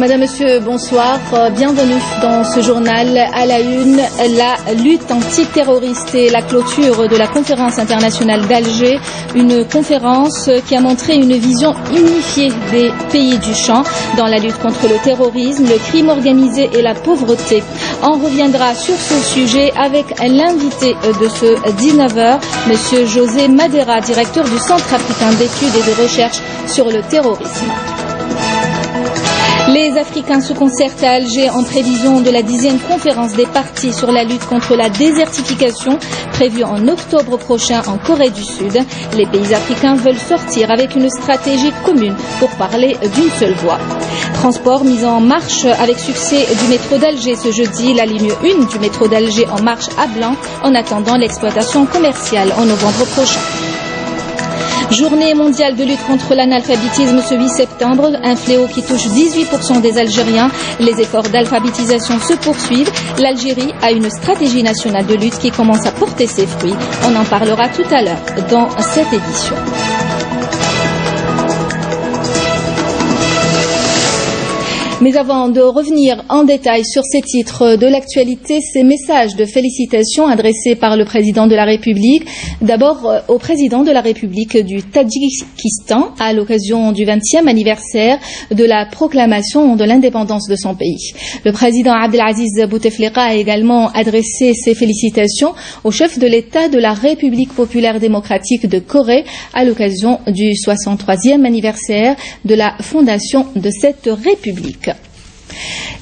Madame, Monsieur, bonsoir. Bienvenue dans ce journal. À la une, la lutte antiterroriste et la clôture de la conférence internationale d'Alger. Une conférence qui a montré une vision unifiée des pays du champ dans la lutte contre le terrorisme, le crime organisé et la pauvreté. On reviendra sur ce sujet avec l'invité de ce 19h, Monsieur José Madera, directeur du Centre africain d'études et de recherche sur le terrorisme. Les Africains se concertent à Alger en prévision de la 10e conférence des partis sur la lutte contre la désertification prévue en octobre prochain en Corée du Sud. Les pays africains veulent sortir avec une stratégie commune pour parler d'une seule voix. Transport mis en marche avec succès du métro d'Alger ce jeudi. La ligne 1 du métro d'Alger en marche à blanc en attendant l'exploitation commerciale en novembre prochain. Journée mondiale de lutte contre l'analphabétisme ce 8 septembre, un fléau qui touche 18% des Algériens. Les efforts d'alphabétisation se poursuivent. L'Algérie a une stratégie nationale de lutte qui commence à porter ses fruits. On en parlera tout à l'heure dans cette édition. Mais avant de revenir en détail sur ces titres de l'actualité, ces messages de félicitations adressés par le président de la République, d'abord au président de la République du Tadjikistan à l'occasion du 20e anniversaire de la proclamation de l'indépendance de son pays. Le président Abdelaziz Bouteflika a également adressé ses félicitations au chef de l'État de la République populaire démocratique de Corée à l'occasion du 63e anniversaire de la fondation de cette République.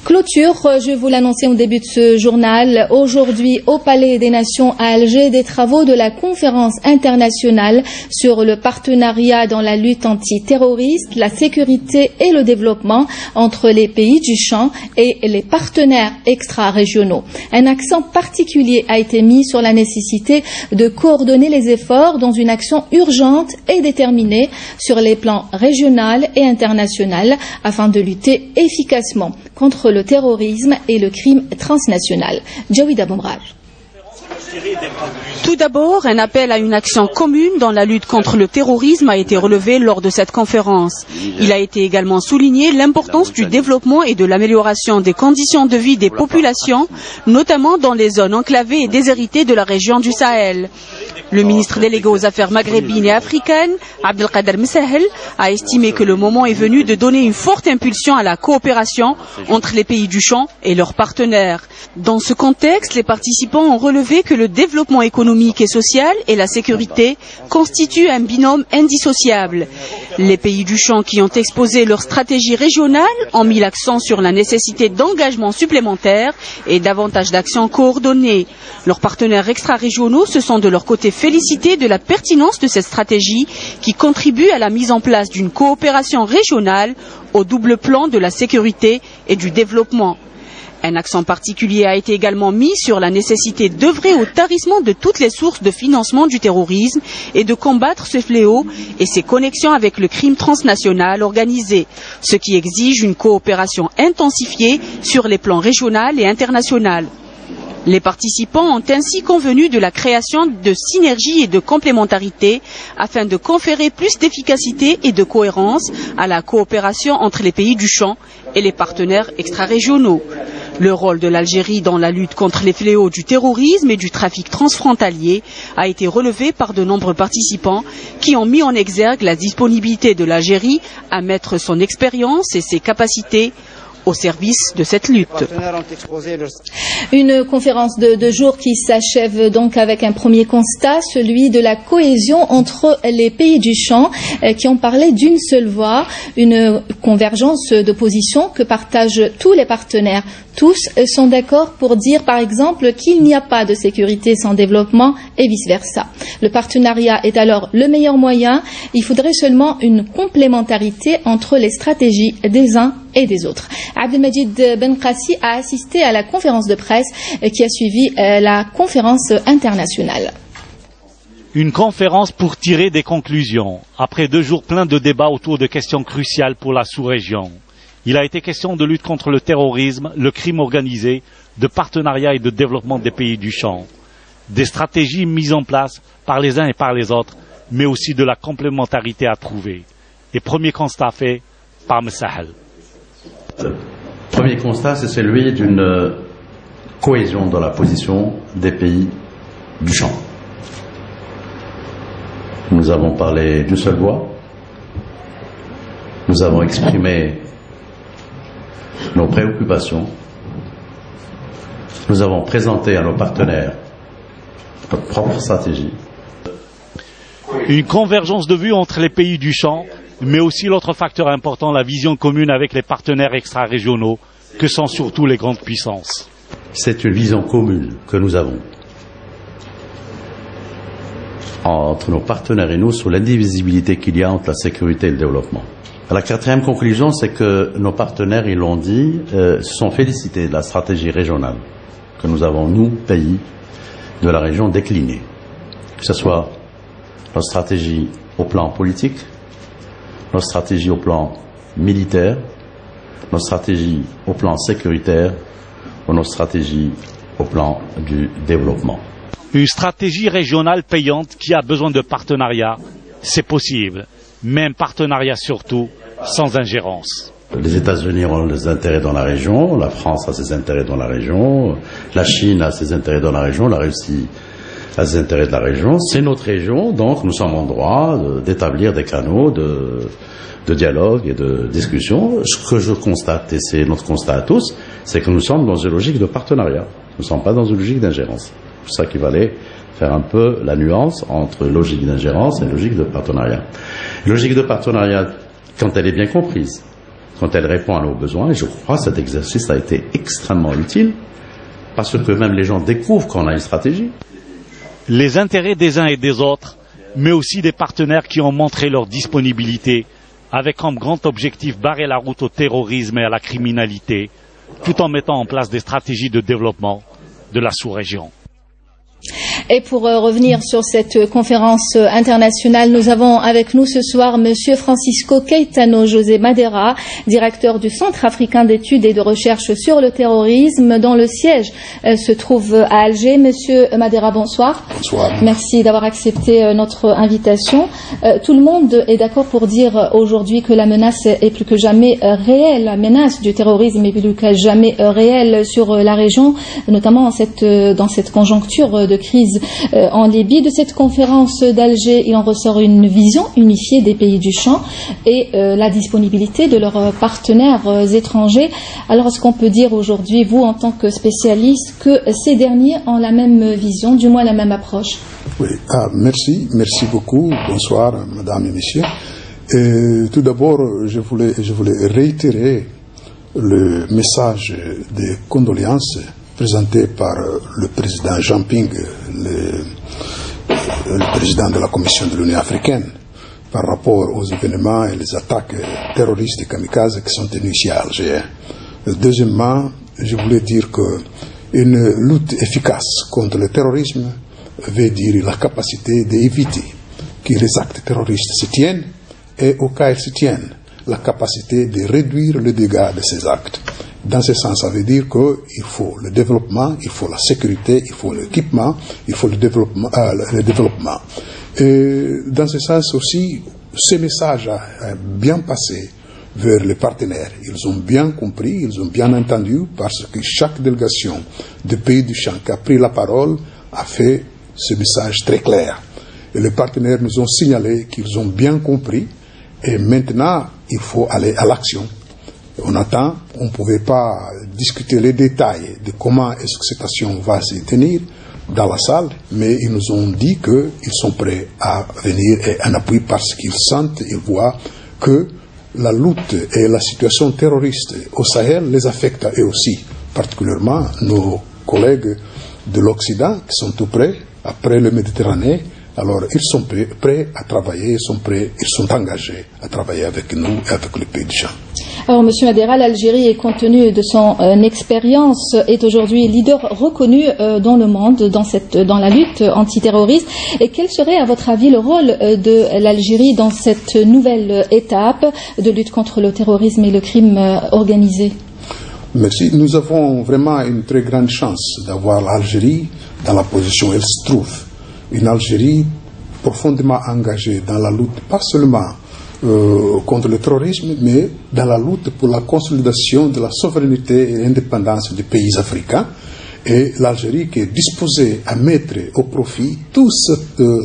Clôture, je vous l'annonçais au début de ce journal, aujourd'hui au Palais des Nations à Alger, des travaux de la conférence internationale sur le partenariat dans la lutte antiterroriste, la sécurité et le développement entre les pays du champ et les partenaires extra-régionaux. Un accent particulier a été mis sur la nécessité de coordonner les efforts dans une action urgente et déterminée sur les plans régional et international afin de lutter efficacement contre le terrorisme et le crime transnational. Jawida Boumraj. Tout d'abord, un appel à une action commune dans la lutte contre le terrorisme a été relevé lors de cette conférence. Il a été également souligné l'importance du développement et de l'amélioration des conditions de vie des populations, notamment dans les zones enclavées et déshéritées de la région du Sahel. Le ministre délégué aux affaires maghrébines et africaines, Abdelkader Messahel, a estimé que le moment est venu de donner une forte impulsion à la coopération entre les pays du champ et leurs partenaires. Dans ce contexte, les participants ont relevé que le développement économique et social et la sécurité constituent un binôme indissociable. Les pays du champ qui ont exposé leur stratégie régionale ont mis l'accent sur la nécessité d'engagement supplémentaire et davantage d'actions coordonnées. Leurs partenaires extra-régionaux se sont de leur côté félicités de la pertinence de cette stratégie qui contribue à la mise en place d'une coopération régionale au double plan de la sécurité et du développement. Un accent particulier a été également mis sur la nécessité d'œuvrer au tarissement de toutes les sources de financement du terrorisme et de combattre ce fléau et ses connexions avec le crime transnational organisé, ce qui exige une coopération intensifiée sur les plans régional et international. Les participants ont ainsi convenu de la création de synergies et de complémentarité afin de conférer plus d'efficacité et de cohérence à la coopération entre les pays du champ et les partenaires extra-régionaux. Le rôle de l'Algérie dans la lutte contre les fléaux du terrorisme et du trafic transfrontalier a été relevé par de nombreux participants qui ont mis en exergue la disponibilité de l'Algérie à mettre son expérience et ses capacités au service de cette lutte. Une conférence de 2 jours qui s'achève donc avec un premier constat, celui de la cohésion entre les pays du champ qui ont parlé d'une seule voix, une convergence de positions que partagent tous les partenaires. Tous sont d'accord pour dire par exemple qu'il n'y a pas de sécurité sans développement et vice-versa. Le partenariat est alors le meilleur moyen, il faudrait seulement une complémentarité entre les stratégies des uns et des autres. Abdelmajid Benkassi a assisté à la conférence de presse qui a suivi la conférence internationale. Une conférence pour tirer des conclusions, après 2 jours pleins de débats autour de questions cruciales pour la sous-région. Il a été question de lutte contre le terrorisme, le crime organisé, de partenariat et de développement des pays du champ, des stratégies mises en place par les uns et par les autres, mais aussi de la complémentarité à trouver. Et premier constat fait par Messahel. Premier constat, c'est celui d'une cohésion dans la position des pays du champ. Nous avons parlé d'une seule voix. Nous avons exprimé nos préoccupations. Nous avons présenté à nos partenaires notre propre stratégie. Une convergence de vues entre les pays du champ, mais aussi l'autre facteur important, la vision commune avec les partenaires extra-régionaux, que sont surtout les grandes puissances. C'est une vision commune que nous avons entre nos partenaires et nous sur l'indivisibilité qu'il y a entre la sécurité et le développement. La quatrième conclusion, c'est que nos partenaires, ils l'ont dit, se sont félicités de la stratégie régionale que nous avons, nous, pays de la région, déclinée. Que ce soit notre stratégie au plan politique, notre stratégie au plan militaire, notre stratégie au plan sécuritaire ou notre stratégie au plan du développement. Une stratégie régionale payante qui a besoin de partenariat, c'est possible, mais un partenariat surtout sans ingérence. Les États-Unis ont des intérêts dans la région, la France a ses intérêts dans la région, la Chine a ses intérêts dans la région, la Russie a ses intérêts de la région. C'est notre région, donc nous sommes en droit d'établir des canaux de dialogue et de discussion. Ce que je constate, et c'est notre constat à tous, c'est que nous sommes dans une logique de partenariat. Nous ne sommes pas dans une logique d'ingérence. C'est pour ça qu'il fallait faire un peu la nuance entre logique d'ingérence et logique de partenariat. Logique de partenariat, quand elle est bien comprise, quand elle répond à nos besoins, et je crois que cet exercice a été extrêmement utile, parce que même les gens découvrent qu'on a une stratégie. Les intérêts des uns et des autres, mais aussi des partenaires qui ont montré leur disponibilité, avec comme grand objectif barrer la route au terrorisme et à la criminalité, tout en mettant en place des stratégies de développement de la sous-région. Et pour revenir sur cette conférence internationale, nous avons avec nous ce soir Monsieur Francisco Caetano José Madeira, directeur du Centre africain d'études et de recherche sur le terrorisme, dont le siège se trouve à Alger. Monsieur Madeira, bonsoir. Bonsoir. Merci d'avoir accepté notre invitation. Tout le monde est d'accord pour dire aujourd'hui que la menace est plus que jamais réelle. La menace du terrorisme est plus que jamais réelle sur la région, notamment dans cette conjoncture de crise en Libye. De cette conférence d'Alger, il en ressort une vision unifiée des pays du champ et la disponibilité de leurs partenaires étrangers. Alors, est-ce qu'on peut dire aujourd'hui, vous, en tant que spécialiste, que ces derniers ont la même vision, du moins la même approche? Oui, merci beaucoup. Bonsoir, mesdames et messieurs. Tout d'abord, je voulais réitérer le message de condoléances présenté par le président Jinping, le président de la Commission de l'Union africaine, par rapport aux événements et les attaques terroristes et kamikazes qui sont tenues ici à Alger. Deuxièmement, je voulais dire qu'une lutte efficace contre le terrorisme veut dire la capacité d'éviter que les actes terroristes se tiennent et au cas où ils se tiennent, la capacité de réduire le dégât de ces actes. Dans ce sens, ça veut dire qu'il faut le développement, il faut la sécurité, il faut l'équipement, il faut le développement. Et dans ce sens aussi, ce message a bien passé vers les partenaires. Ils ont bien compris, ils ont bien entendu, parce que chaque délégation de pays du champ qui a pris la parole a fait ce message très clair. Et les partenaires nous ont signalé qu'ils ont bien compris, et maintenant, il faut aller à l'action. On attend, on ne pouvait pas discuter les détails de comment est-ce que cette action va se tenir dans la salle, mais ils nous ont dit qu'ils sont prêts à venir et en appui parce qu'ils sentent, ils voient que la lutte et la situation terroriste au Sahel les affectent à eux aussi, particulièrement nos collègues de l'Occident qui sont tout près, après le Méditerranée. Alors, ils sont prêts à travailler, ils sont engagés à travailler avec nous et avec le pays du champ. Alors, Monsieur Madeira, l'Algérie, compte tenu de son expérience, est aujourd'hui leader reconnu dans le monde dans la lutte antiterroriste. Et quel serait, à votre avis, le rôle de l'Algérie dans cette nouvelle étape de lutte contre le terrorisme et le crime organisé? Merci. Nous avons vraiment une très grande chance d'avoir l'Algérie dans la position où elle se trouve. Une Algérie profondément engagée dans la lutte, pas seulement contre le terrorisme, mais dans la lutte pour la consolidation de la souveraineté et l'indépendance des pays africains. Et l'Algérie qui est disposée à mettre au profit toute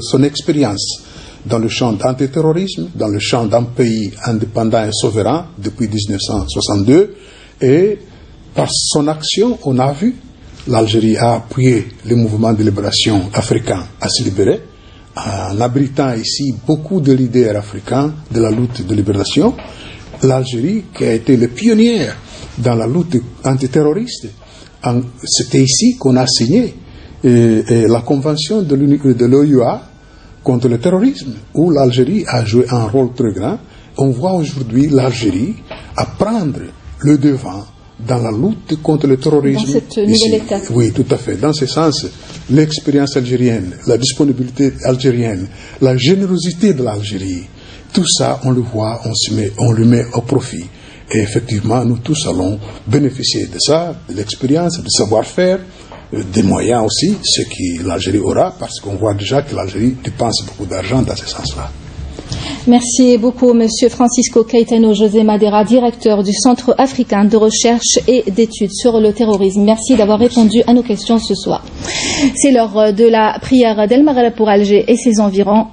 son expérience dans le champ d'antiterrorisme, dans le champ d'un pays indépendant et souverain depuis 1962. Et par son action, on a vu, l'Algérie a appuyé le mouvement de libération africain à se libérer, en abritant ici beaucoup de leaders africains de la lutte de libération. L'Algérie qui a été le pionnier dans la lutte antiterroriste. C'était ici qu'on a signé la convention de l'OUA contre le terrorisme, où l'Algérie a joué un rôle très grand. On voit aujourd'hui l'Algérie à prendre le devant dans la lutte contre le terrorisme. Dans cette nouvelle étape. Oui, tout à fait. Dans ce sens, l'expérience algérienne, la disponibilité algérienne, la générosité de l'Algérie, tout ça, on le voit, on le met au profit. Et effectivement, nous tous allons bénéficier de ça, de l'expérience, du savoir-faire, des moyens aussi, ce que l'Algérie aura, parce qu'on voit déjà que l'Algérie dépense beaucoup d'argent dans ce sens-là. Merci beaucoup, Monsieur Francisco Caetano José Madera, directeur du Centre africain de recherche et d'études sur le terrorisme. Merci d'avoir répondu à nos questions ce soir. C'est l'heure de la prière d'El Maghreb pour Alger et ses environs.